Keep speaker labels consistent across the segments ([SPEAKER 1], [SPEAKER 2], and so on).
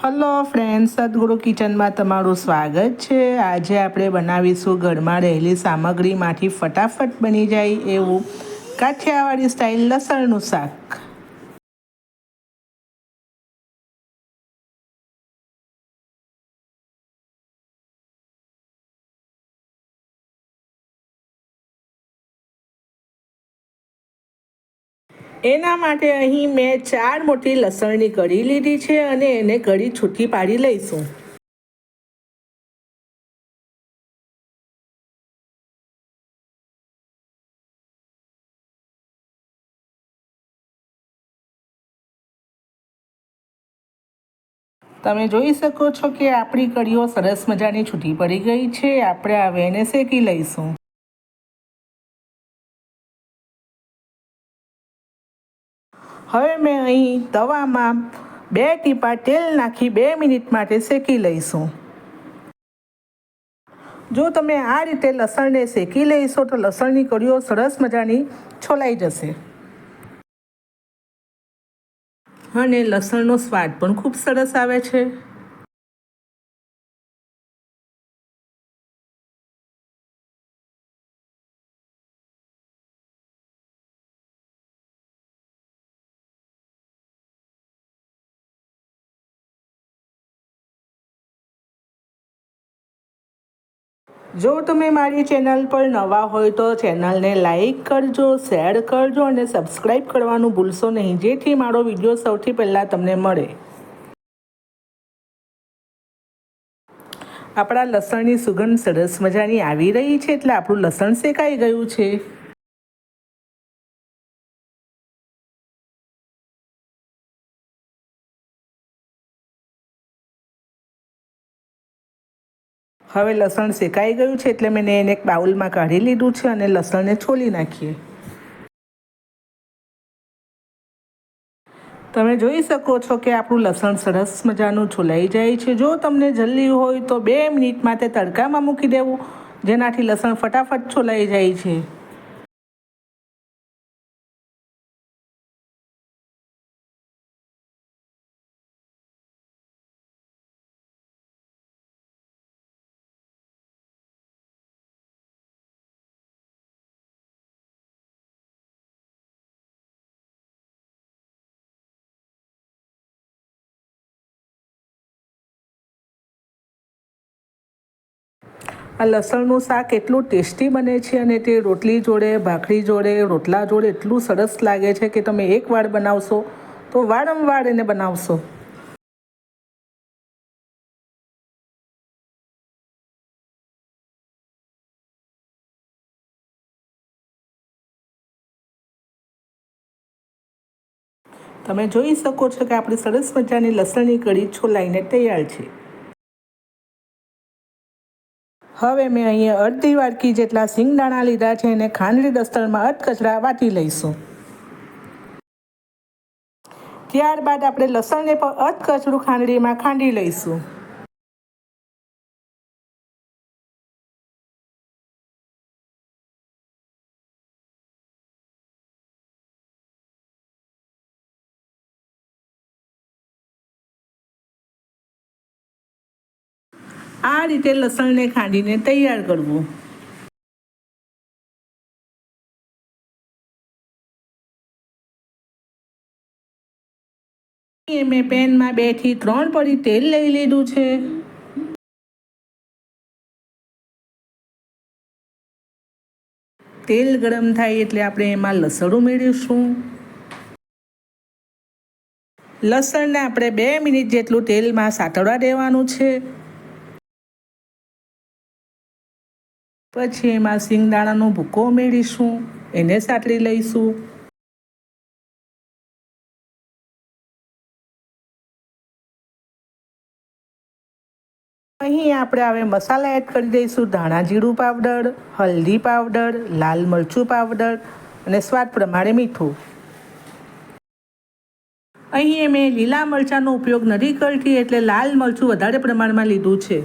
[SPEAKER 1] Hello friends, સદગુરુ કિચનમાં તમારું સ્વાગત છે। આજે આપણે બનાવીશું ઘરમાં રહેલી સામગ્રીમાંથી ફટાફટ બની જાય એવું કાઠિયાવાડી સ્ટાઇલ લસણનું શાક। એના માટે અહીં મેં 4 મોટી લસણની કળી લીધી છે અને એને કળી છૂટી પાડી લઈશું। તમે જોઈ શકો છો કે આપણી કળીઓ સરસ મજાની છૂટી પડી ગઈ છે। આપણે હવે એને શેકી લઈશું। હવે મેં અહીં તવામાં 2 ટીપા તેલ નાખી 2 મિનિટ માટે શેકી લઈશું। જો તમે આ રીતે લસણને શેકી લઈશો તો લસણની કળીઓ સરસ મજાની છોલાઈ જશે અને લસણનો સ્વાદ પણ ખૂબ સરસ આવે છે। જો તમે મારી ચેનલ પર નવા હોય તો ચેનલને લાઈક કરજો, શેર કરજો અને સબસ્ક્રાઈબ કરવાનું ભૂલશો નહીં, જેથી મારો વિડીયો સૌથી પહેલાં તમને મળે। આપણા લસણની સુગંધ સરસ મજાની આવી રહી છે એટલે આપણું લસણ શેકાઈ ગયું છે। હવે લસણ શેકાઈ ગયું છે એટલે મેં એને એક બાઉલમાં કાઢી લીધું છે અને લસણને છોલી નાખીએ। તમે જોઈ શકો છો કે આપણું લસણ સરસ મજાનું છોલાઈ જાય છે। જો તમને જલ્દી હોય તો 2 મિનિટ માટે તડકામાં મૂકી દેવું, જેનાથી લસણ ફટાફટ છોલાઈ જાય છે। આ લસણનું શાક એટલું ટેસ્ટી બને છે અને તે રોટલી જોડે, ભાખરી જોડે, રોટલા જોડે એટલું સરસ લાગે છે કે તમે એકવાર બનાવશો તો વારંવાર એને બનાવશો। તમે જોઈ શકો છો કે આપણી સરસ મજાની લસણની કળી છોલાઈને તૈયાર છે। હવે મેં અહીંયા અડધી વાટકી જેટલા સિંગદાણા લીધા છે અને ખાંડની દસ્તરમાં અધકચરા વાટી લઈશું। ત્યારબાદ આપણે લસણને પણ અધકચરું ખાંડણીમાં ખાંડી લઈશું। આ રીતે લસણને ખાંડીને તૈયાર કરવું। મેં પેનમાં 2 થી 3 પડી તેલ લઈ લીધું છે। તેલ ગરમ થાય એટલે આપણે એમાં લસણ ઉમેરીશું। લસણને આપણે 2 મિનિટ જેટલું તેલમાં સાતળવા દેવાનું છે। પછી એમાં સિંગદાણાનો ભૂકો ઉમેરીશું, એને સાતળી લઈશું। અહીં આપણે હવે મસાલા એડ કરી દઈશું। ધાણા જીરું પાવડર, હલ્દી પાવડર, લાલ મરચું પાવડર અને સ્વાદ પ્રમાણે મીઠું। અહીં મેં લીલા મરચાંનો ઉપયોગ નથી કરતી એટલે લાલ મરચું વધારે પ્રમાણમાં લીધું છે।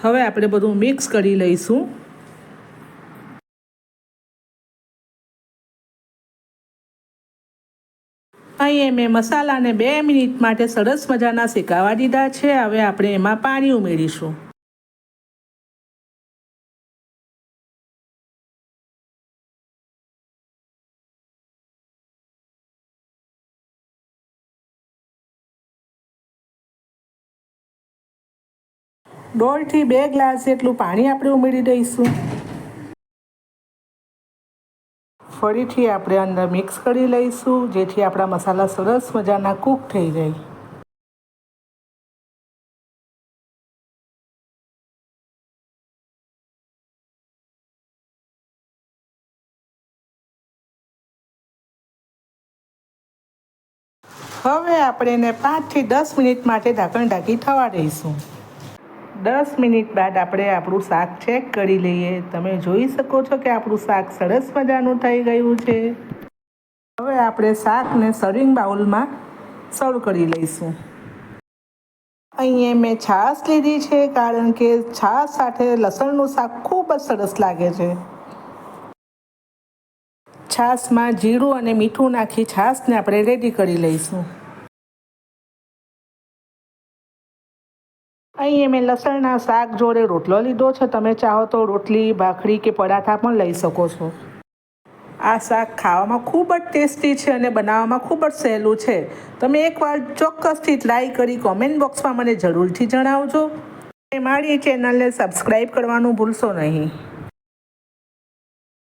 [SPEAKER 1] હવે આપણે બધું મિક્સ કરી લઈશું। અહીં મેં મસાલાને 2 મિનિટ માટે સરસ મજાના શેકાવા દીધા છે. હવે આપણે એમાં પાણી ઉમેરીશું. દોઢથી 2 ગ્લાસ જેટલું પાણી આપણે ઉમેરી દઈશું. ફરીથી આપણે અંદર મિક્સ કરી લઈશું, જેથી આપણા મસાલા સરસ મજાના કૂક થઈ જાય. હવે આપણે એને 5થી 10 મિનિટ માટે ઢાંકણ ઢાંકી થવા દઈશું. 10 મિનિટ બાદ આપણે આપણું શાક ચેક કરી લઈએ. તમે જોઈ શકો છો કે આપણું શાક સરસ મજાનું થઈ ગયું છે. હવે આપણે શાકને સર્વિંગ બાઉલમાં સર્વ કરી લઈશું. અહીંયા મેં છાશ લીધી છે, કારણ કે છાશ સાથે લસણનું શાક ખૂબ જ સરસ લાગે છે. છાશમાં જીરું અને મીઠું નાખી છાશને આપણે રેડી કરી લઈશું. અહીં મેં લસણના શાક જોડે રોટલો લીધો છે. તમે ચાહો તો રોટલી, ભાખરી કે પરાઠા પણ લઈ શકો છો. આ શાક ખાવામાં ખૂબ જ ટેસ્ટી છે અને બનાવવામાં ખૂબ જ સહેલું છે. તમે એકવાર ચોક્કસથી ટ્રાય કરી કોમેન્ટ બોક્સમાં મને જરૂરથી જણાવજો. મારી ચેનલને સબસ્ક્રાઈબ કરવાનું ભૂલશો નહીં.